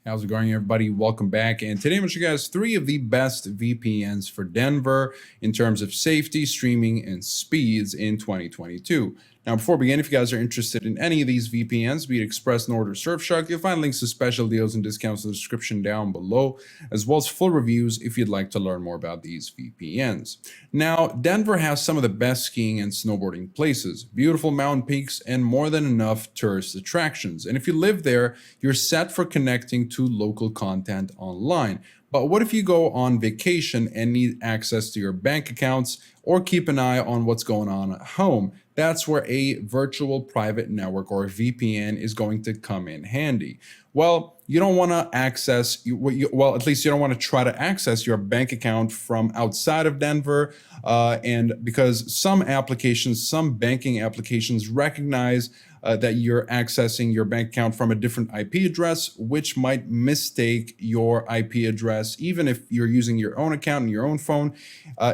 How's it going, everybody? Welcome back. And today I'm going to show you guys 3 of the best VPNs for Denver in terms of safety, streaming, and speeds in 2022. Now, before we begin, if you guys are interested in any of these VPNs, be it Express, Nord, or Surfshark, you'll find links to special deals and discounts in the description down below, as well as full reviews if you'd like to learn more about these VPNs. Now, Denver has some of the best skiing and snowboarding places, beautiful mountain peaks, and more than enough tourist attractions. And if you live there, you're set for connecting to local content online. But what if you go on vacation and need access to your bank accounts or keep an eye on what's going on at home? That's where a virtual private network or a VPN is going to come in handy. Well, you don't want to access, at least you don't want to try to access your bank account from outside of Denver. And because some banking applications recognize that you're accessing your bank account from a different IP address, which might mistake your IP address. Even if you're using your own account and your own phone,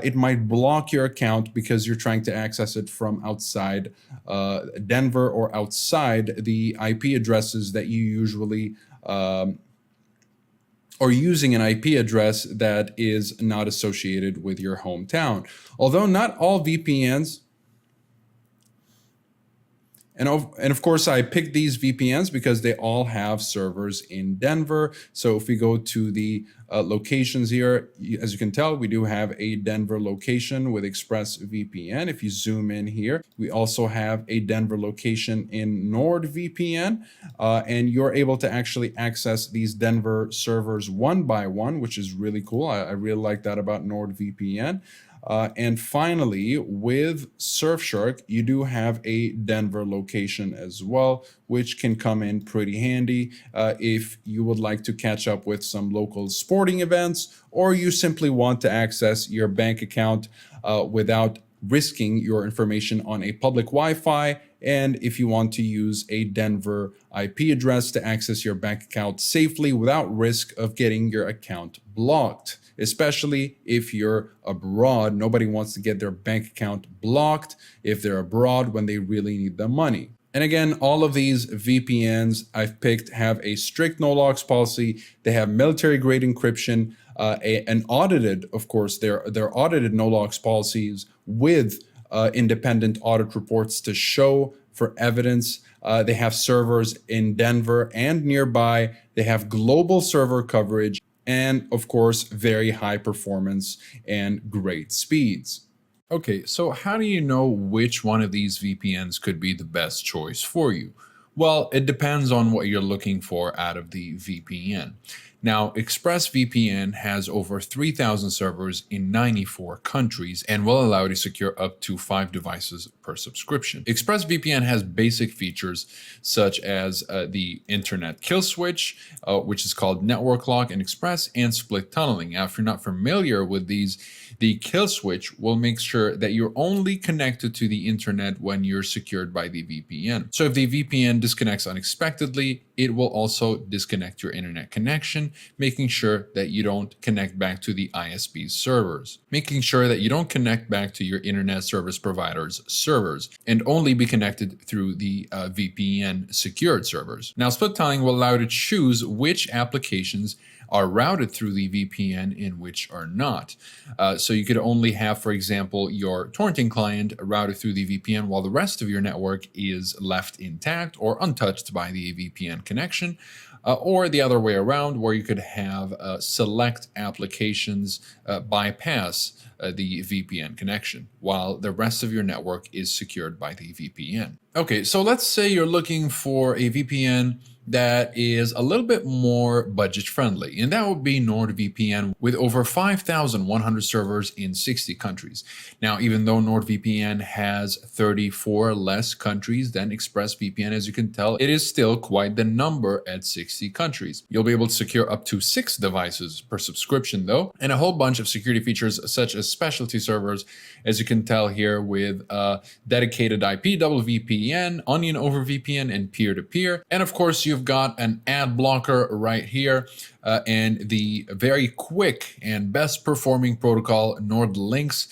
it might block your account because you're trying to access it from outside Denver or outside the IP addresses that you usually or using an IP address that is not associated with your hometown. Although not all VPNs, and of course, I picked these VPNs because they all have servers in Denver. So if we go to the locations here, as you can tell, we do have a Denver location with ExpressVPN. If you zoom in here, we also have a Denver location in NordVPN, and you're able to actually access these Denver servers one by one, which is really cool. I really like that about NordVPN. And finally, with Surfshark, you do have a Denver location as well, which can come in pretty handy if you would like to catch up with some local sporting events, or you simply want to access your bank account without risking your information on a public Wi-Fi, and if you want to use a Denver IP address to access your bank account safely without risk of getting your account blocked. Especially if you're abroad. Nobody wants to get their bank account blocked if they're abroad when they really need the money. And again, all of these VPNs I've picked have a strict no-logs policy. They have military-grade encryption, and audited, of course, they're audited no-logs policies with independent audit reports to show for evidence. They have servers in Denver and nearby. They have global server coverage, and of course, very high performance and great speeds. Okay, so how do you know which one of these VPNs could be the best choice for you? Well, it depends on what you're looking for out of the VPN. Now, ExpressVPN has over 3,000 servers in 94 countries and will allow you to secure up to 5 devices per subscription. ExpressVPN has basic features such as the internet kill switch, which is called network lock and express, and split tunneling. Now, if you're not familiar with these, the kill switch will make sure that you're only connected to the internet when you're secured by the VPN. So if the VPN disconnects unexpectedly, it will also disconnect your internet connection, making sure that you don't connect back to the ISP's servers, making sure that you don't connect back to your internet service provider's servers, and only be connected through the VPN secured servers. Now, split tunneling will allow you to choose which applications are routed through the VPN and which are not. So you could only have, for example, your torrenting client routed through the VPN while the rest of your network is left intact or untouched by the VPN connection, or the other way around, where you could have select applications bypass the VPN connection while the rest of your network is secured by the VPN. Okay, so let's say you're looking for a VPN that is a little bit more budget friendly, and that would be NordVPN with over 5,100 servers in 60 countries. Now, even though NordVPN has 34 less countries than ExpressVPN, as you can tell, it is still quite the number at 60 countries. You'll be able to secure up to 6 devices per subscription though, and a whole bunch of security features such as specialty servers, as you can tell here, with dedicated IP, double VPN, onion over VPN, and peer-to-peer. And of course, you've got an ad blocker right here and the very quick and best performing protocol, NordLynx.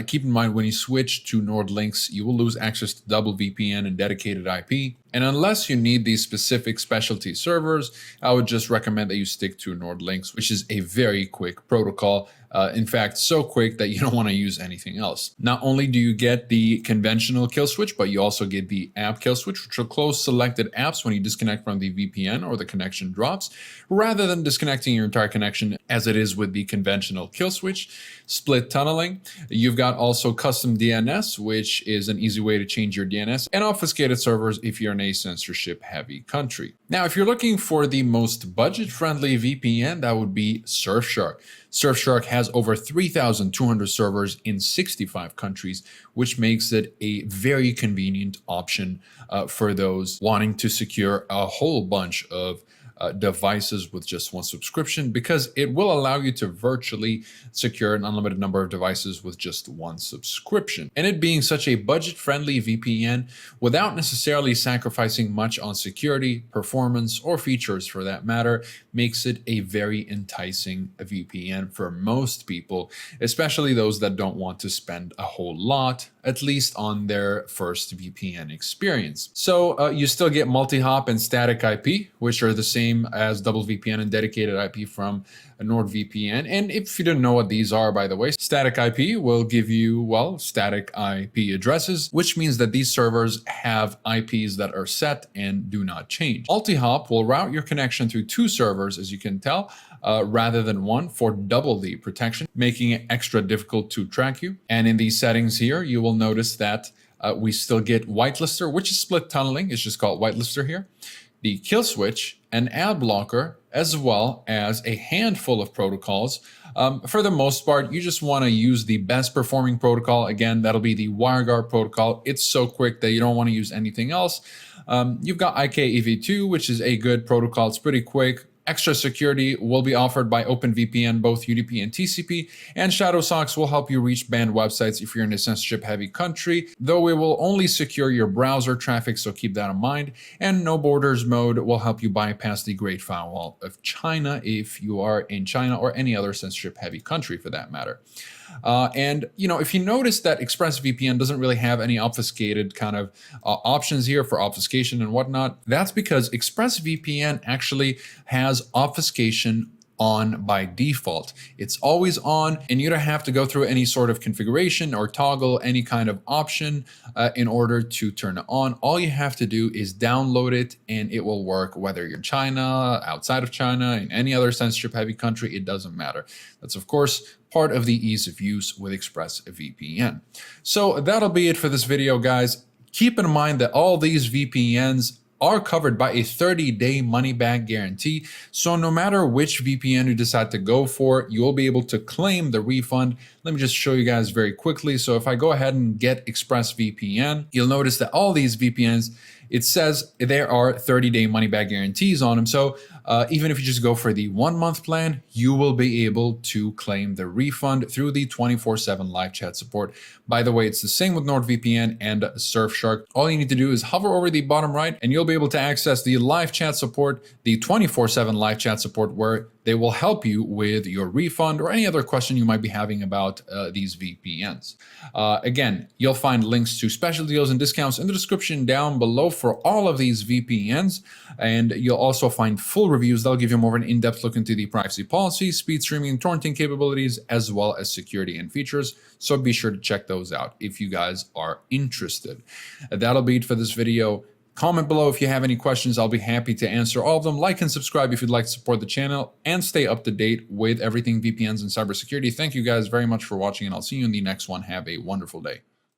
Keep in mind, when you switch to NordLynx, you will lose access to double VPN and dedicated IP. And unless you need these specific specialty servers, I would just recommend that you stick to NordLynx, which is a very quick protocol. In fact, so quick that you don't want to use anything else. Not only do you get the conventional kill switch, but you also get the app kill switch, which will close selected apps when you disconnect from the VPN or the connection drops, rather than disconnecting your entire connection as it is with the conventional kill switch. Split tunneling. You've got also custom DNS, which is an easy way to change your DNS, and obfuscated servers if you're in a censorship heavy country. Now, if you're looking for the most budget-friendly VPN, that would be Surfshark. Surfshark has over 3,200 servers in 65 countries, which makes it a very convenient option for those wanting to secure a whole bunch of devices with just one subscription, because it will allow you to virtually secure an unlimited number of devices with just one subscription. And it being such a budget-friendly VPN without necessarily sacrificing much on security, performance, or features for that matter, makes it a very enticing VPN for most people, especially those that don't want to spend a whole lot, at least on their first VPN experience. So you still get multi-hop and static IP, which are the same as double VPN and dedicated IP from NordVPN. And if you didn't know what these are, by the way, static IP will give you, well, static IP addresses, which means that these servers have IPs that are set and do not change. Multi-hop will route your connection through two servers, as you can tell, rather than one, for double the protection, making it extra difficult to track you. And in these settings here, you will notice that we still get whitelister, which is split tunneling. It's just called whitelister here. The kill switch, an ad blocker, as well as a handful of protocols. For the most part, you just want to use the best performing protocol. Again, that'll be the WireGuard protocol. It's so quick that you don't want to use anything else. You've got IKEV2, which is a good protocol. It's pretty quick. Extra security will be offered by OpenVPN, both UDP and TCP, and Shadow Socks will help you reach banned websites if you're in a censorship-heavy country, though it will only secure your browser traffic, so keep that in mind. And No Borders mode will help you bypass the Great Firewall of China if you are in China or any other censorship-heavy country for that matter. And, if you notice that ExpressVPN doesn't really have any obfuscated kind of options here for obfuscation and whatnot, that's because ExpressVPN actually has obfuscation on by default. It's always on, and you don't have to go through any sort of configuration or toggle any kind of option in order to turn it on. All you have to do is download it, and it will work whether you're in China, outside of China, in any other censorship-heavy country. It doesn't matter. That's, of course, part of the ease of use with ExpressVPN. So that'll be it for this video, guys. Keep in mind that all these VPNs are covered by a 30-day money-back guarantee. So no matter which VPN you decide to go for, you'll be able to claim the refund. Let me just show you guys very quickly. So if I go ahead and get ExpressVPN, you'll notice that all these VPNs, it says there are 30-day money-back guarantees on them. So even if you just go for the 1-month plan, you will be able to claim the refund through the 24/7 live chat support. By the way, it's the same with NordVPN and Surfshark. All you need to do is hover over the bottom right, and you'll be able to access the live chat support, the 24/7 live chat support, where they will help you with your refund or any other question you might be having about these VPNs. Again, you'll find links to special deals and discounts in the description down below for all of these VPNs, and you'll also find full reviews that'll give you more of an in-depth look into the privacy policy, speed streaming, and torrenting capabilities, as well as security and features. So be sure to check those out if you guys are interested. That'll be it for this video. Comment below if you have any questions. I'll be happy to answer all of them. Like and subscribe if you'd like to support the channel and stay up to date with everything VPNs and cybersecurity. Thank you guys very much for watching, and I'll see you in the next one. Have a wonderful day.